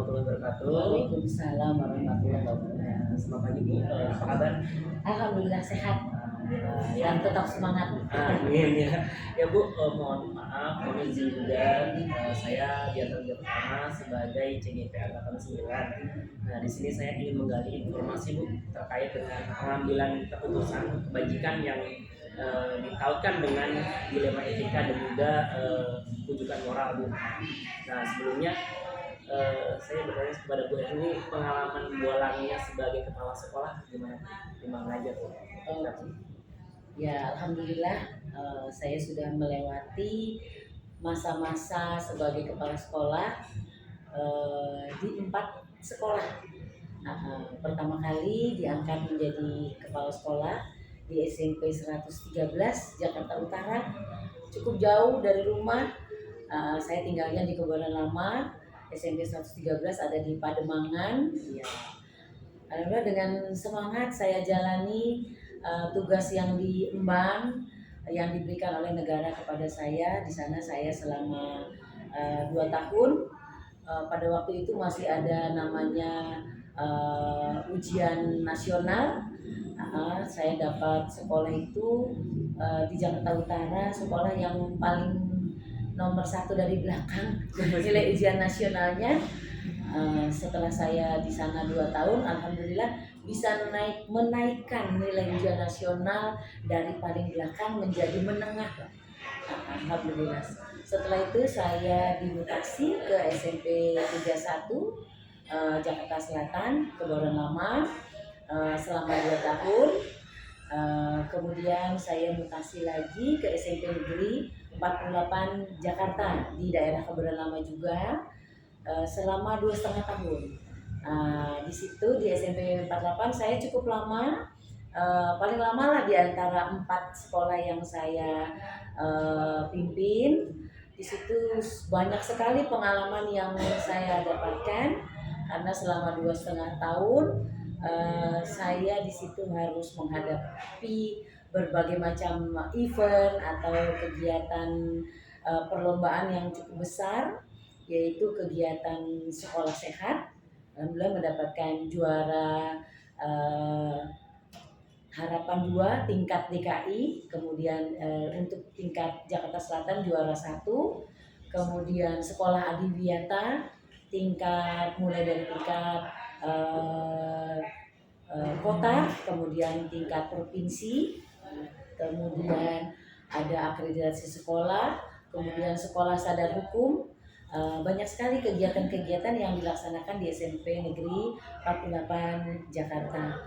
warahmatullahi wabarakatuh. Waalaikumsalam warahmatullahi wabarakatuh. Selamat pagi Bu, apa kabar? Alhamdulillah sehat Ya, dan tetap semangat. amin ya. Ya Bu, mohon maaf, mohon izin juga saya di antara yang pertama sebagai CGP Angkatan 9. Nah, di sini saya ingin menggali informasi Bu terkait dengan pengambilan keputusan kebajikan yang ditautkan dengan dilema etika dan juga rujukan moral Bu. Nah, sebelumnya saya bertanya kepada Bu ini pengalaman bolangnya sebagai kepala sekolah gimana? Gimana aja tuh? Ya, alhamdulillah saya sudah melewati masa-masa sebagai kepala sekolah di 4 sekolah. Pertama kali diangkat menjadi kepala sekolah di SMP 113 Jakarta Utara, cukup jauh dari rumah. Saya tinggalnya di Kebayoran Lama. SMP 113 ada di Pademangan. Ya, alhamdulillah dengan semangat saya jalani tugas yang diemban yang diberikan oleh negara kepada saya. Di sana saya selama 2 tahun. Pada waktu itu masih ada namanya ujian nasional. Saya dapat sekolah itu di Jakarta Utara, sekolah yang paling nomor 1 dari belakang nilai ujian nasionalnya. Setelah saya di sana 2 tahun, alhamdulillah bisa menaikkan nilai ujian nasional dari paling belakang menjadi menengah. Alhamdulillah. Setelah itu saya dimutasi ke SMP 31 Jakarta Selatan, Kebayoran Lama selama 2 tahun. Kemudian saya mutasi lagi ke SMP Negeri 48 Jakarta di daerah Kebayoran Lama juga selama 2,5 tahun. Di situ di SMP 48 saya cukup lama, paling lama lah di antara 4 sekolah yang saya pimpin. Di situ banyak sekali pengalaman yang saya dapatkan karena selama 2,5 tahun saya di situ harus menghadapi berbagai macam event atau kegiatan perlombaan yang cukup besar, yaitu kegiatan sekolah sehat. Alhamdulillah mendapatkan juara Harapan 2 tingkat DKI, kemudian untuk tingkat Jakarta Selatan juara 1, kemudian sekolah adiwiyata tingkat mulai dari tingkat kota, kemudian tingkat provinsi, kemudian ada akreditasi sekolah, kemudian sekolah sadar hukum. Banyak sekali kegiatan-kegiatan yang dilaksanakan di SMP Negeri 48 Jakarta.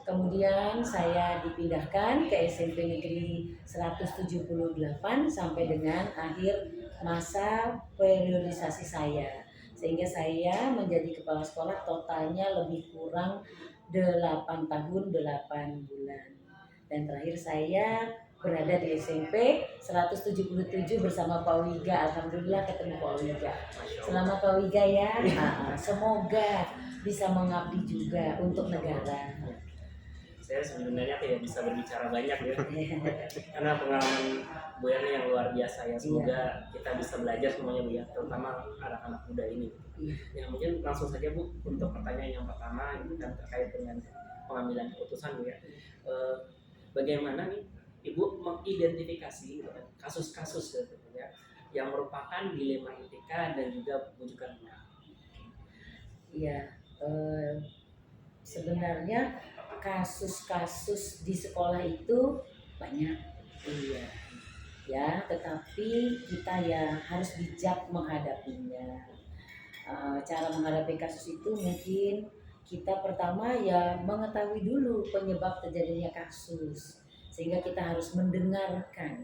Kemudian saya dipindahkan ke SMP Negeri 178 sampai dengan akhir masa periodisasi saya. Sehingga saya menjadi kepala sekolah totalnya lebih kurang 8 tahun 8 bulan. Dan terakhir saya berada di SMP 177 bersama Pak Wiga. Alhamdulillah ketemu Pak Wiga. Selamat Pak Wiga ya. Semoga bisa mengabdi juga untuk negara. Saya sebenarnya tidak bisa berbicara banyak ya, karena pengalaman Bu Yani yang luar biasa ya. Semoga kita bisa belajar semuanya Bu ya, terutama anak-anak muda ini. Ya mungkin langsung saja Bu untuk pertanyaan yang pertama itu kan terkait dengan pengambilan keputusan Bu ya. Bagaimana nih Ibu mengidentifikasi gitu kan, kasus-kasus gitu ya, yang merupakan dilema etika dan juga rujukan moral? Iya, sebenarnya kasus-kasus di sekolah itu banyak, iya ya, tetapi kita ya harus bijak menghadapinya. Cara menghadapi kasus itu mungkin kita pertama ya mengetahui dulu penyebab terjadinya kasus, sehingga kita harus mendengarkan.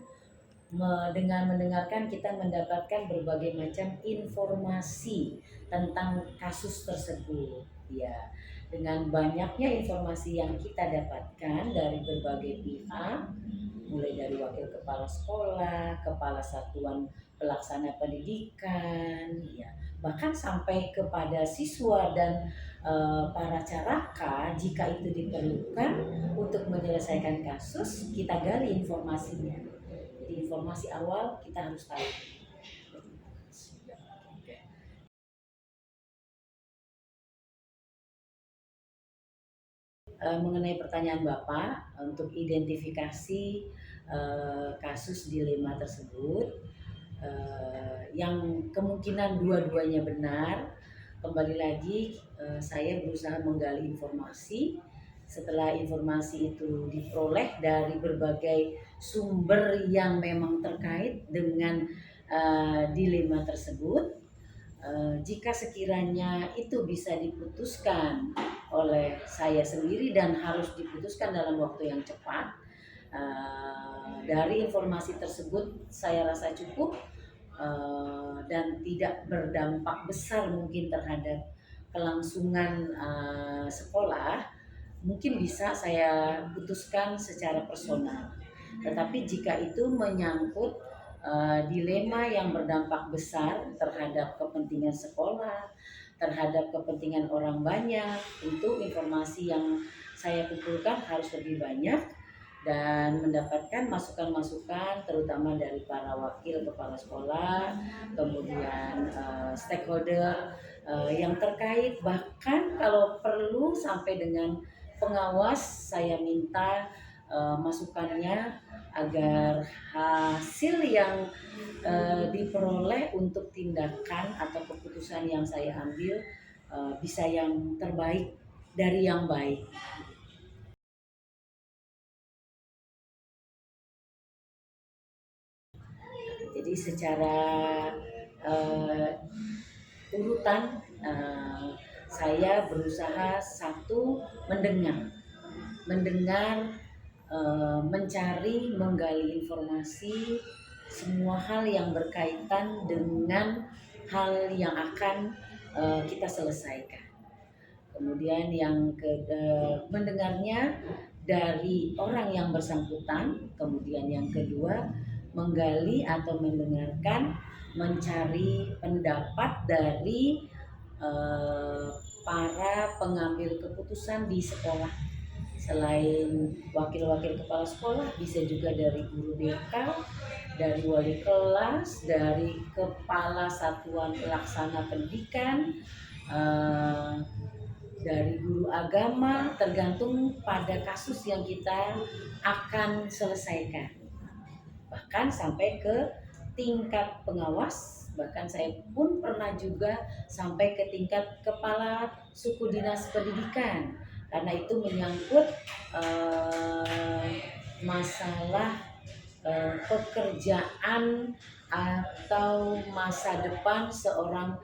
Dengan mendengarkan kita mendapatkan berbagai macam informasi tentang kasus tersebut, ya. Dengan banyaknya informasi yang kita dapatkan dari berbagai pihak, mulai dari wakil kepala sekolah, kepala satuan pelaksana pendidikan, ya, bahkan sampai kepada siswa dan para caraka, jika itu diperlukan untuk menyelesaikan kasus, kita gali informasinya. Jadi informasi awal kita harus tahu. mengenai pertanyaan Bapak untuk identifikasi kasus dilema tersebut, yang kemungkinan dua-duanya benar. Kembali lagi, saya berusaha menggali informasi. Setelah informasi itu diperoleh dari berbagai sumber yang memang terkait dengan dilema tersebut, jika sekiranya itu bisa diputuskan oleh saya sendiri dan harus diputuskan dalam waktu yang cepat, dari informasi tersebut saya rasa cukup, dan tidak berdampak besar mungkin terhadap kelangsungan sekolah, mungkin bisa saya putuskan secara personal. Tetapi jika itu menyangkut dilema yang berdampak besar terhadap kepentingan sekolah, terhadap kepentingan orang banyak, tentu informasi yang saya kumpulkan harus lebih banyak dan mendapatkan masukan-masukan terutama dari para wakil kepala sekolah, kemudian stakeholder yang terkait, bahkan kalau perlu sampai dengan pengawas saya minta masukannya agar hasil yang diperoleh untuk tindakan atau keputusan yang saya ambil bisa yang terbaik dari yang baik. Jadi secara uh, urutan saya berusaha satu mendengar, mencari, menggali informasi semua hal yang berkaitan dengan hal yang akan kita selesaikan. Kemudian mendengarnya dari orang yang bersangkutan. Kemudian yang kedua, menggali atau mendengarkan, mencari pendapat dari eh, para pengambil keputusan di sekolah. Selain wakil-wakil kepala sekolah, bisa juga dari guru BK, dari wali kelas, dari kepala satuan pelaksana pendidikan, eh, dari guru agama, tergantung pada kasus yang kita akan selesaikan. Bahkan sampai ke tingkat pengawas, bahkan saya pun pernah juga sampai ke tingkat kepala suku dinas pendidikan, karena itu menyangkut masalah pekerjaan atau masa depan seorang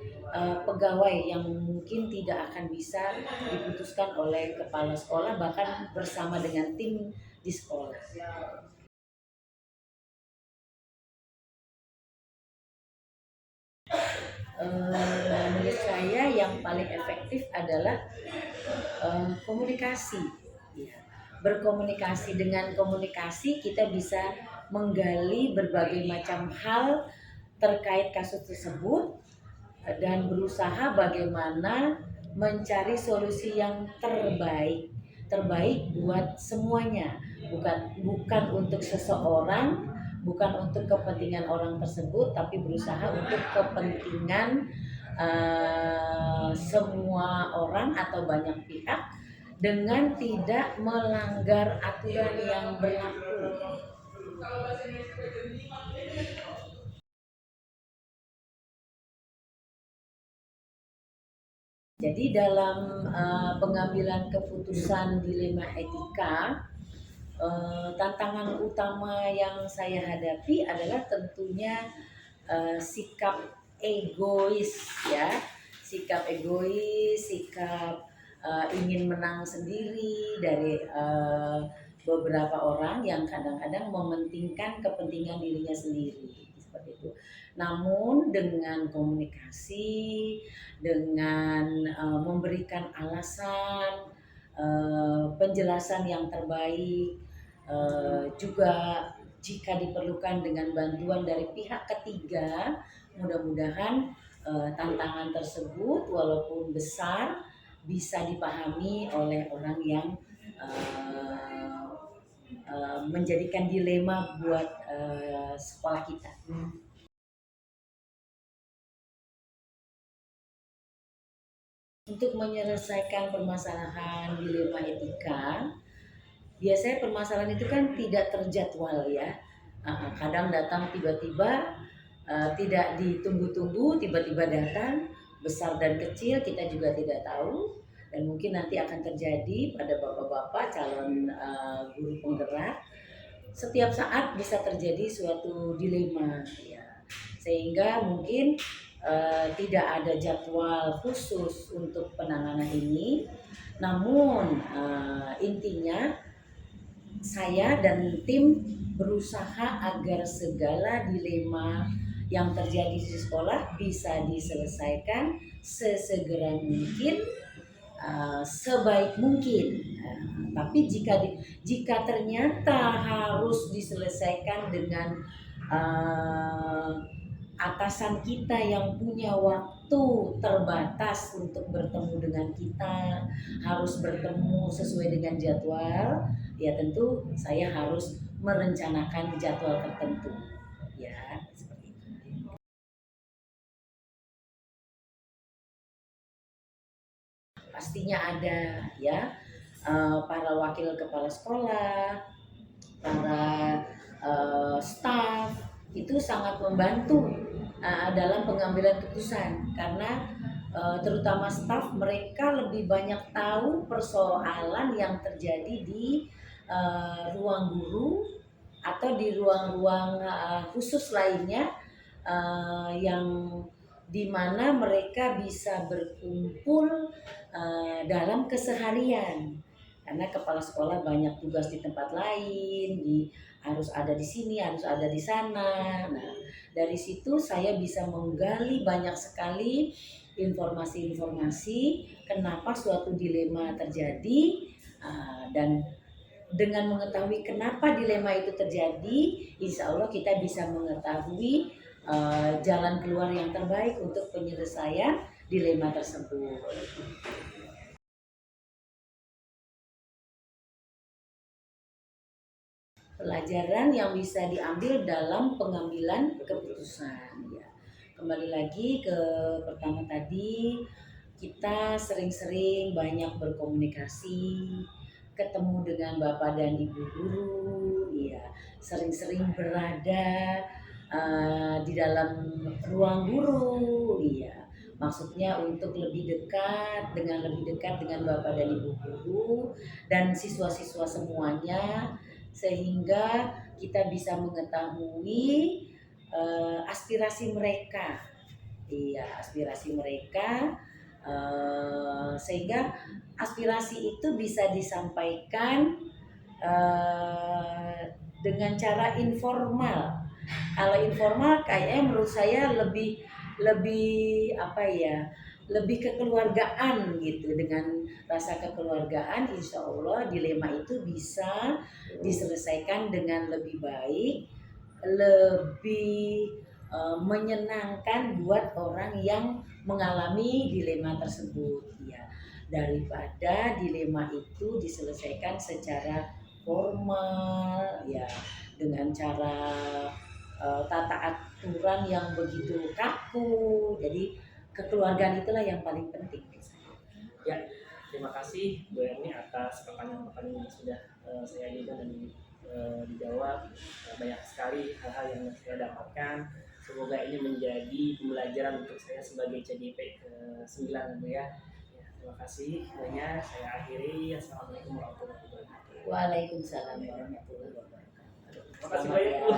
pegawai yang mungkin tidak akan bisa diputuskan oleh kepala sekolah bahkan bersama dengan tim di sekolah. Menurut saya yang paling efektif adalah komunikasi. Ya. Berkomunikasi, dengan komunikasi kita bisa menggali berbagai macam hal terkait kasus tersebut dan berusaha bagaimana mencari solusi yang terbaik buat semuanya, bukan untuk seseorang, bukan untuk kepentingan orang tersebut, tapi berusaha untuk kepentingan semua orang atau banyak pihak dengan tidak melanggar aturan yang berlaku. Jadi dalam pengambilan keputusan dilema etika, tantangan utama yang saya hadapi adalah tentunya sikap egois, ya, sikap ingin menang sendiri dari beberapa orang yang kadang-kadang mementingkan kepentingan dirinya sendiri seperti itu. Namun dengan komunikasi, dengan memberikan alasan, penjelasan yang terbaik, juga jika diperlukan dengan bantuan dari pihak ketiga, mudah-mudahan tantangan tersebut walaupun besar bisa dipahami oleh orang yang menjadikan dilema buat sekolah kita. untuk menyelesaikan permasalahan dilema etika, biasanya permasalahan itu kan tidak terjadwal ya. Kadang datang tiba-tiba, tidak ditunggu-tunggu, tiba-tiba datang, besar dan kecil kita juga tidak tahu, dan mungkin nanti akan terjadi pada bapak-bapak calon guru penggerak. Setiap saat bisa terjadi suatu dilema ya, sehingga mungkin tidak ada jadwal khusus untuk penanganan ini. Namun intinya saya dan tim berusaha agar segala dilema yang terjadi di sekolah bisa diselesaikan sesegera mungkin, sebaik mungkin. Tapi jika ternyata harus diselesaikan dengan uh, atasan kita yang punya waktu terbatas untuk bertemu dengan kita, harus bertemu sesuai dengan jadwal, ya tentu saya harus merencanakan jadwal tertentu. Ya, seperti itu. Pastinya ada ya, para wakil kepala sekolah, para staf itu sangat membantu dalam pengambilan keputusan, karena terutama staf, mereka lebih banyak tahu persoalan yang terjadi di ruang guru atau di ruang-ruang khusus lainnya, yang dimana mereka bisa berkumpul dalam keseharian, karena kepala sekolah banyak tugas di tempat lain, harus ada di sini, harus ada di sana. Nah, dari situ saya bisa menggali banyak sekali informasi-informasi kenapa suatu dilema terjadi, dan dengan mengetahui kenapa dilema itu terjadi, insya Allah kita bisa mengetahui jalan keluar yang terbaik untuk penyelesaian dilema tersebut. Pelajaran yang bisa diambil dalam pengambilan keputusan ya. Kembali lagi ke pertama tadi, kita sering-sering banyak berkomunikasi, ketemu dengan bapak dan ibu guru ya, sering-sering berada di dalam ruang guru ya, maksudnya untuk lebih dekat dengan bapak dan ibu guru dan siswa-siswa semuanya, sehingga kita bisa mengetahui aspirasi mereka. Iya, aspirasi mereka, sehingga aspirasi itu bisa disampaikan dengan cara informal. Kalau informal kayaknya menurut saya lebih lebih apa ya, lebih kekeluargaan gitu. Dengan rasa kekeluargaan, insya Allah dilema itu bisa diselesaikan dengan lebih baik, lebih menyenangkan buat orang yang mengalami dilema tersebut ya, daripada dilema itu diselesaikan secara formal ya, dengan cara tata aturan yang begitu kaku. Jadi kekeluargaan itulah yang paling penting. Ya, terima kasih Bu Erni atas pertanyaan-pertanyaan yang sudah saya ajukan dan dijawab. Banyak sekali hal-hal yang saya dapatkan. Semoga ini menjadi pembelajaran untuk saya sebagai CDP ke-9 ya. Terima kasih banyak. Saya akhiri. Assalamualaikum warahmatullahi wabarakatuh. Waalaikumsalam warahmatullahi wabarakatuh. Terima kasih banyak Bu.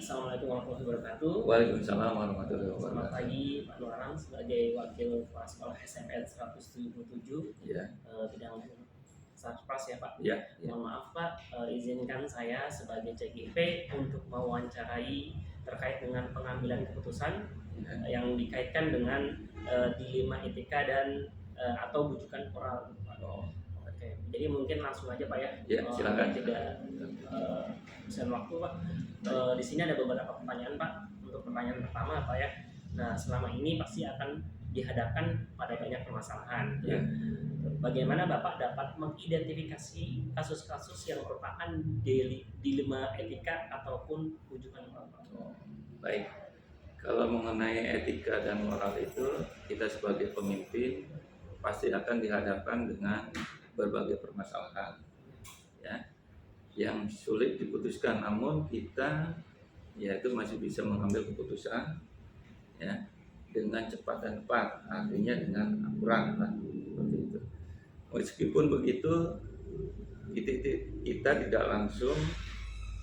Assalamualaikum warahmatullahi wabarakatuh. Waalaikumsalam warahmatullahi Selamat wabarakatuh. pagi Pak Nuranan, sebagai wakil kepala sekolah SMN 177 Ya, bidang Satpas ya Pak. ya, ya. Mohon maaf Pak, izinkan saya sebagai CGP untuk mewawancarai terkait dengan pengambilan keputusan yang dikaitkan dengan dilema etika dan atau bujukan moral. Oke, jadi mungkin langsung aja Pak ya. Ya, silakan. Tidak pesan waktu Pak. Di sini ada beberapa pertanyaan Pak. Untuk pertanyaan pertama Pak ya. Nah, selama ini pasti akan dihadapkan pada banyak permasalahan. Ya. Bagaimana Bapak dapat mengidentifikasi kasus-kasus yang merupakan dilema etika ataupun rujukan Bapak? Oh, baik. Kalau mengenai etika dan moral itu, kita sebagai pemimpin pasti akan dihadapkan dengan berbagai permasalahan, ya, yang sulit diputuskan. Namun kita, yaitu masih bisa mengambil keputusan, ya, dengan cepat dan tepat, artinya dengan akurat, lah, seperti itu. Meskipun begitu, kita tidak langsung,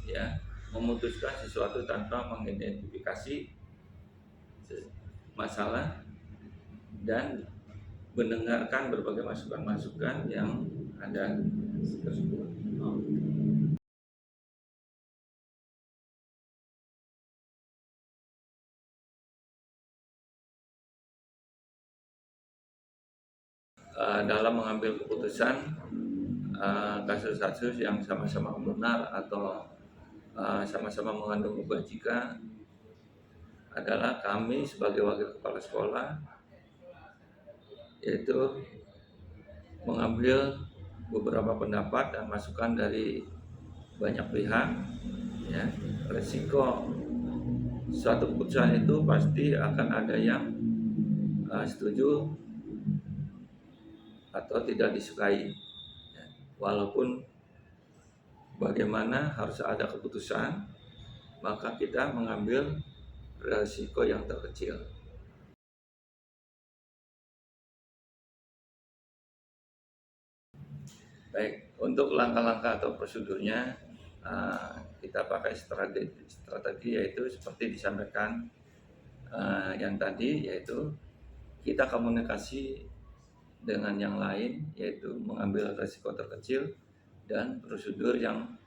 ya, memutuskan sesuatu tanpa mengidentifikasi masalah dan mendengarkan berbagai masukan-masukan yang ada tersebut. Dalam mengambil keputusan kasus-kasus yang sama-sama benar atau sama-sama mengandung kebajikan adalah kami sebagai wakil kepala sekolah, yaitu mengambil beberapa pendapat dan masukan dari banyak pihak, ya. Resiko suatu keputusan itu pasti akan ada yang setuju atau tidak disukai, ya. Walaupun bagaimana harus ada keputusan, maka kita mengambil resiko yang terkecil. Baik, untuk langkah-langkah atau prosedurnya kita pakai strategi yaitu seperti disampaikan yang tadi, yaitu kita komunikasi dengan yang lain, yaitu mengambil resiko terkecil dan prosedur yang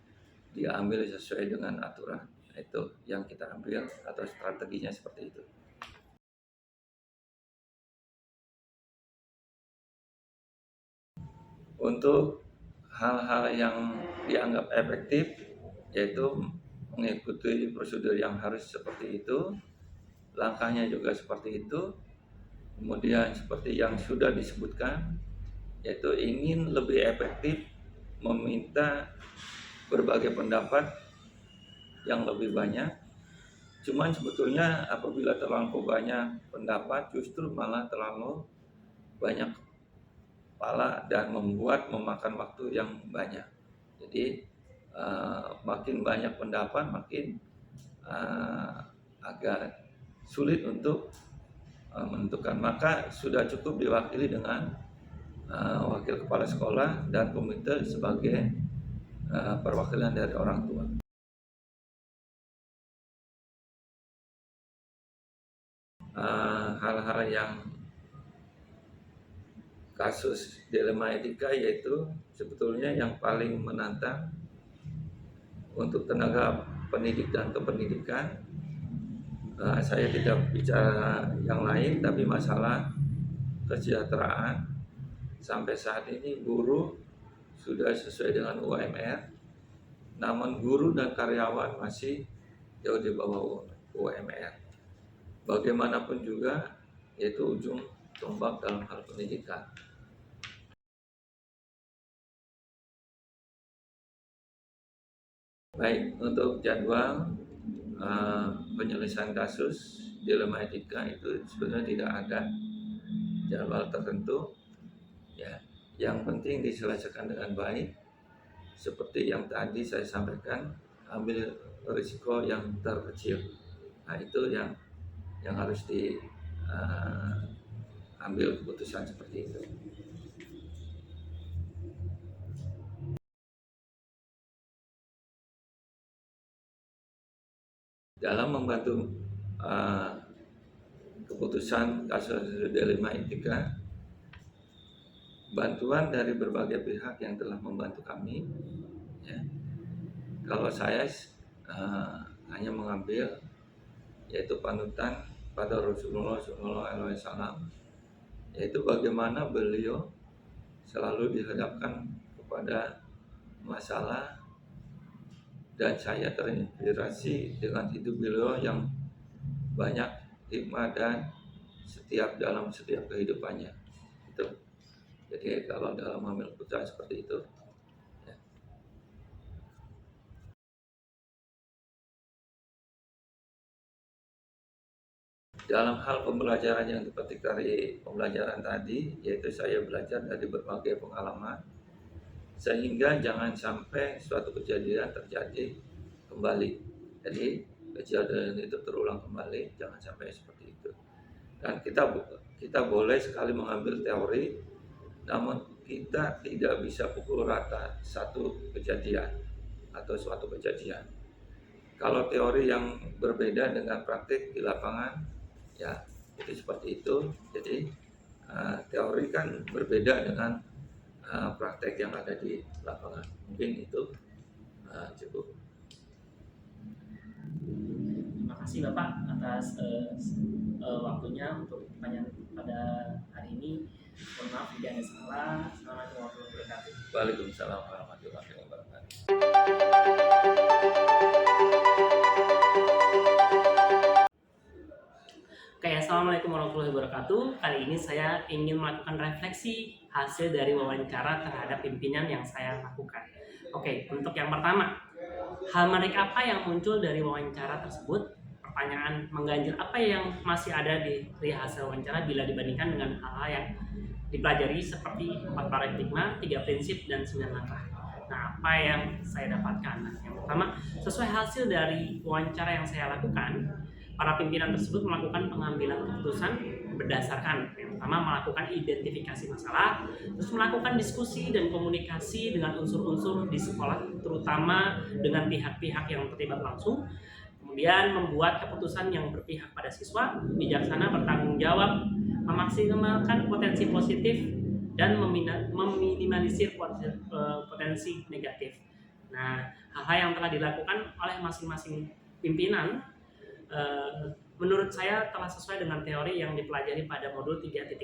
diambil sesuai dengan aturan. Itu yang kita ambil atau strateginya seperti itu. Untuk hal-hal yang dianggap efektif, yaitu mengikuti prosedur yang harus seperti itu, langkahnya juga seperti itu. Kemudian seperti yang sudah disebutkan, yaitu ingin lebih efektif meminta berbagai pendapat yang lebih banyak. Cuman sebetulnya apabila terlalu banyak pendapat justru malah terlalu banyak kepala dan memakan waktu yang banyak. Jadi makin banyak pendapat makin agak sulit untuk menentukan. Maka sudah cukup diwakili dengan wakil kepala sekolah dan komite sebagai perwakilan dari orang tua. Hal-hal yang kasus dilema etika yaitu sebetulnya yang paling menantang untuk tenaga pendidik dan kependidikan. Saya tidak bicara yang lain, tapi masalah kesejahteraan. Sampai saat ini guru sudah sesuai dengan UMR, namun guru dan karyawan masih jauh di bawah UMR. Bagaimanapun juga, yaitu ujung tombak dalam hal pendidikan. Baik, untuk jadwal penyelesaian kasus dilema etika itu sebenarnya tidak ada jadwal tertentu, ya. Yang penting diselesaikan dengan baik, seperti yang tadi saya sampaikan, ambil risiko yang terkecil. Nah, itu yang harus diambil keputusan seperti itu. Dalam membantu keputusan kasus dilema etika, bantuan dari berbagai pihak yang telah membantu kami, ya. Kalau saya hanya mengambil yaitu panutan pada Rasulullah SAW, yaitu bagaimana beliau selalu dihadapkan kepada masalah, dan saya terinspirasi dengan hidup beliau yang banyak hikmah dan dalam setiap kehidupannya. Itu. Jadi kalau dalam mengambil keputusan seperti itu. Ya. Dalam hal pembelajaran yang dipetik dari pembelajaran tadi, yaitu saya belajar dari berbagai pengalaman, sehingga jangan sampai suatu kejadian terjadi kembali. Jadi kejadian itu terulang kembali, jangan sampai seperti itu. Dan kita boleh sekali mengambil teori, namun kita tidak bisa pukul rata satu kejadian atau suatu kejadian. Kalau teori yang berbeda dengan praktik di lapangan, ya itu seperti itu. Jadi teori kan berbeda dengan praktek yang ada di lapangan. Mungkin itu cukup. Terima kasih Bapak atas waktunya untuk pertanyaan pada hari ini. Mohon maaf jika ada salah. Assalamualaikum warahmatullahi wabarakatuh. Waalaikumsalam warahmatullahi wabarakatuh. Oke, assalamualaikum warahmatullahi wabarakatuh. Kali ini saya ingin melakukan refleksi hasil dari wawancara terhadap pimpinan yang saya lakukan. Oke, untuk yang pertama, hal menarik apa yang muncul dari wawancara tersebut? Pertanyaan mengganjil apa yang masih ada di hasil wawancara bila dibandingkan dengan hal-hal yang dipelajari seperti 4 paradigma, 3 prinsip, dan 9 langkah. Nah, apa yang saya dapatkan? Nah, yang pertama, sesuai hasil dari wawancara yang saya lakukan, para pimpinan tersebut melakukan pengambilan keputusan berdasarkan yang pertama melakukan identifikasi masalah, terus melakukan diskusi dan komunikasi dengan unsur-unsur di sekolah, terutama dengan pihak-pihak yang terlibat langsung. Kemudian membuat keputusan yang berpihak pada siswa, bijaksana, bertanggung jawab, memaksimalkan potensi positif, dan meminimalisir potensi negatif. Nah, hal-hal yang telah dilakukan oleh masing-masing pimpinan menurut saya telah sesuai dengan teori yang dipelajari pada modul 3.1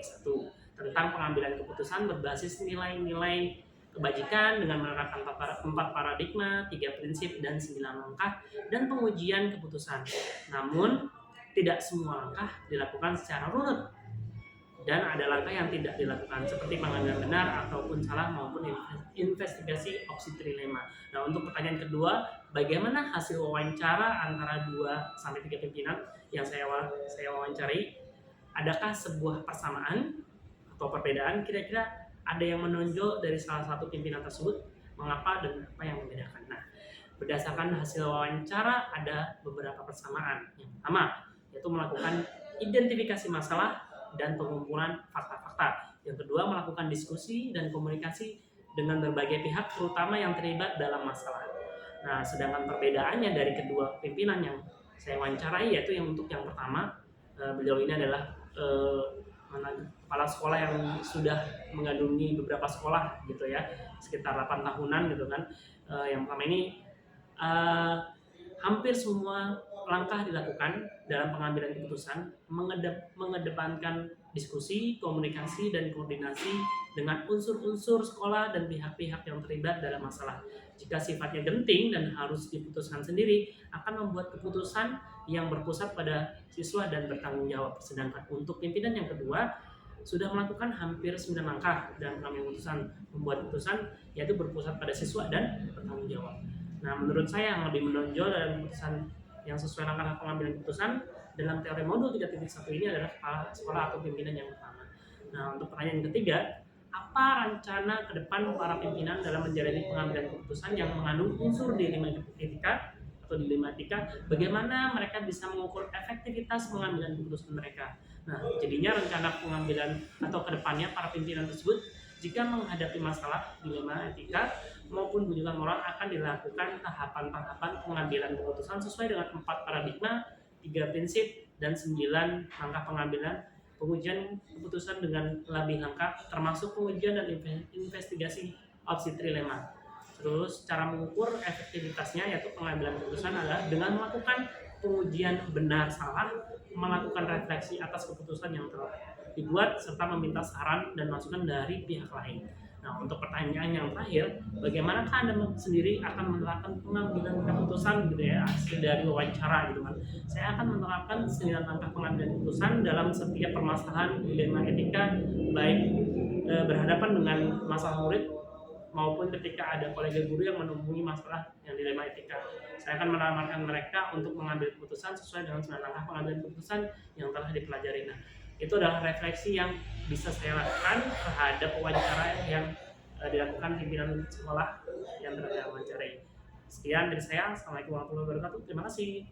tentang pengambilan keputusan berbasis nilai-nilai kebajikan dengan menerapkan 4 paradigma, 3 prinsip, dan 9 langkah, dan pengujian keputusan. Namun, tidak semua langkah dilakukan secara runut, dan ada langkah yang tidak dilakukan seperti pengambilan benar ataupun salah maupun investigasi opsi trilema. Nah, untuk pertanyaan kedua, bagaimana hasil wawancara antara 2-3 pimpinan yang saya wawancari? Adakah sebuah persamaan atau perbedaan? Kira-kira ada yang menonjol dari salah satu pimpinan tersebut, mengapa dan apa yang membedakan? Nah, berdasarkan hasil wawancara ada beberapa persamaan. Yang pertama, yaitu melakukan identifikasi masalah dan pengumpulan fakta-fakta. Yang kedua, melakukan diskusi dan komunikasi dengan berbagai pihak, terutama yang terlibat dalam masalah. Nah, sedangkan perbedaannya dari kedua pimpinan yang saya wawancarai, yaitu yang untuk yang pertama, beliau ini adalah kepala sekolah yang sudah mengandungi beberapa sekolah gitu ya, sekitar 8 tahunan gitu kan. Yang pertama ini hampir semua langkah dilakukan dalam pengambilan keputusan mengedepankan diskusi, komunikasi, dan koordinasi dengan unsur-unsur sekolah dan pihak-pihak yang terlibat dalam masalah. Jika sifatnya genting dan harus diputuskan sendiri, akan membuat keputusan yang berpusat pada siswa dan bertanggung jawab. Sedangkan untuk pimpinan yang kedua, sudah melakukan hampir 9 langkah dalam pengambilan keputusan, membuat keputusan yaitu berpusat pada siswa dan bertanggung jawab. Nah, menurut saya yang lebih menonjol dalam keputusan yang sesuai langkah pengambilan keputusan dalam teori modul 3.1 ini adalah kepala sekolah atau pimpinan yang pertama. Nah, untuk pertanyaan ketiga, apa rencana ke depan para pimpinan dalam menjalani pengambilan keputusan yang mengandung unsur dilema etika atau dilema etika? Bagaimana mereka bisa mengukur efektivitas pengambilan keputusan mereka? Nah, jadinya rencana pengambilan atau ke depannya para pimpinan tersebut jika menghadapi masalah dilema etika maupun bujukan moral akan dilakukan tahapan-tahapan pengambilan keputusan sesuai dengan 4 paradigma, 3 prinsip, dan 9 langkah pengambilan pengujian keputusan dengan lebih lengkap termasuk pengujian dan investigasi opsi trilema. Terus cara mengukur efektivitasnya yaitu pengambilan keputusan adalah dengan melakukan pengujian benar salah, melakukan refleksi atas keputusan yang telah dibuat serta meminta saran dan masukan dari pihak lain. Nah, untuk pertanyaan yang terakhir, bagaimanakah Anda sendiri akan menerapkan pengambilan keputusan gitu ya, hasil dari wawancara gitu kan. Saya akan menerapkan 9 langkah pengambilan keputusan dalam setiap permasalahan dilema etika, baik berhadapan dengan masalah murid maupun ketika ada kolega guru yang menemui masalah yang dilema etika. Saya akan menawarkan mereka untuk mengambil keputusan sesuai dengan 9 langkah pengambilan keputusan yang telah dipelajari. Nah, itu adalah refleksi yang bisa saya lakukan terhadap wawancara yang dilakukan pimpinan sekolah yang saya wawancarai. Sekian dari saya. Assalamualaikum warahmatullahi wabarakatuh. Terima kasih.